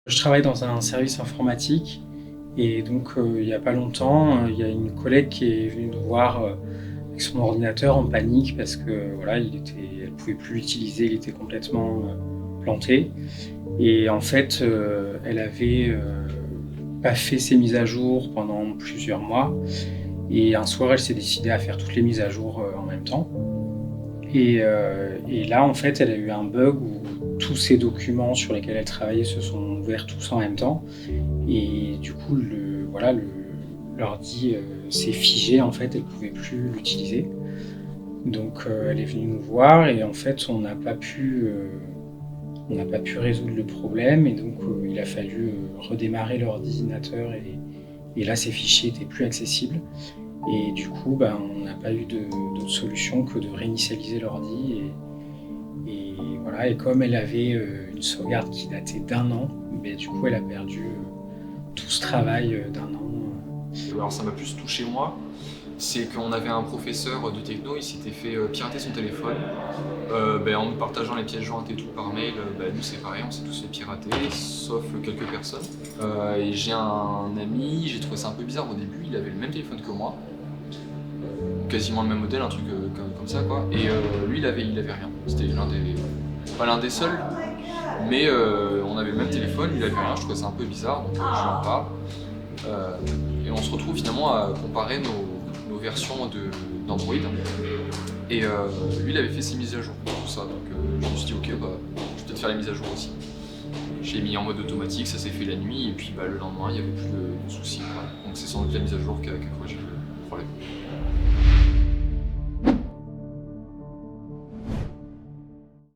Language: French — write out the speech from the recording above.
Je travaille dans un service informatique et donc il y a pas longtemps, il y a une collègue qui est venue nous voir, avec son ordinateur en panique parce que voilà, elle pouvait plus l'utiliser, il était complètement, planté et en fait, elle avait, pas fait ses mises à jour pendant plusieurs mois et un soir, elle s'est décidée à faire toutes les mises à jour, en même temps et là, en fait, elle a eu un bug où tous ces documents sur lesquels elle travaillait se sont ouverts tous en même temps et du coup, l'ordi, s'est figé, en fait, elle pouvait plus l'utiliser. Donc, elle est venue nous voir et en fait, on n'a pas pu résoudre le problème et donc, il a fallu, redémarrer l'ordinateur et là, ces fichiers étaient plus accessibles et du coup, ben, on n'a pas eu d'autre solution que de réinitialiser l'ordi et voilà et comme elle avait, une sauvegarde qui datait d'1 an, beh, du coup, elle a perdu, tout ce travail, d'1 an. Alors ça m'a plus touché moi, c'est qu'on avait un professeur de techno, il s'était fait pirater son téléphone. En nous partageant les pièces jointes et tout par mail, nous c'est pareil, on s'est tous fait pirater, sauf quelques personnes. Et j'ai un ami, j'ai trouvé ça un peu bizarre au début, il avait le même téléphone que moi, quasiment le même modèle, un truc comme ça quoi. Et lui il avait rien, c'était pas l'un des seuls, mais on avait le même téléphone, lui il avait rien, je trouvais ça un peu bizarre, donc je lui en parle. Et on se retrouve finalement à comparer nos versions d'Android. Et lui, il avait fait ses mises à jour, tout ça. Donc je me suis dit, ok, je vais peut-être faire les mises à jour aussi. J'ai mis en mode automatique, ça s'est fait la nuit, et puis le lendemain, il n'y avait plus de soucis. Voilà. Donc c'est sans doute la mise à jour qui a corrigé le problème.